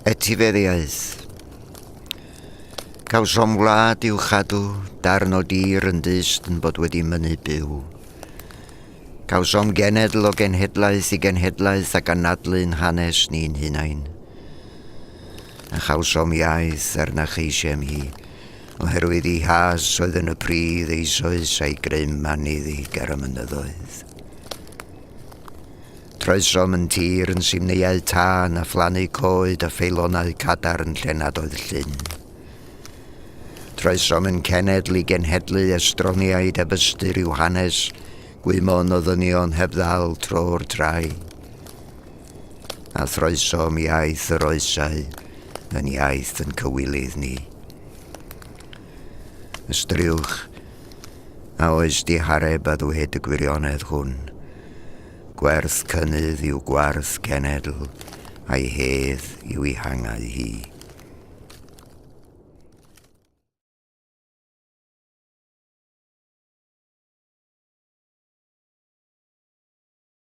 Etifeddiaeth. Cawsom wlad i'w chadw, darn o dir yn dyst yn bod wedi mynnu byw. Cawsom genedl o genhedlaeth i genhedlaeth ac anadlu'n hanes ni'n hunain. A chawsom iaith arna cheisiem hi, oherwydd ei has oedd yn y pridd eisoes a'i grym aniddi ger y mynyddoedd. Troesom yn tir yn simneuau tân a phlannu coed a pheilonau cadarn lle nad oedd llyn. Troesom yn cenedl i genhedlu estroniaid heb ystyr i'w hanes, gwymon o ddynion heb ddal tro'r trai. A throesom iaith yr oesau, yn iaith yn cywilydd ni. Ystriwch, a oes di hareb a ddwyd y gwirionedd hwn. Gwerth cynnydd yw gwarth genedl, a'i hedd yw ei hangau hi.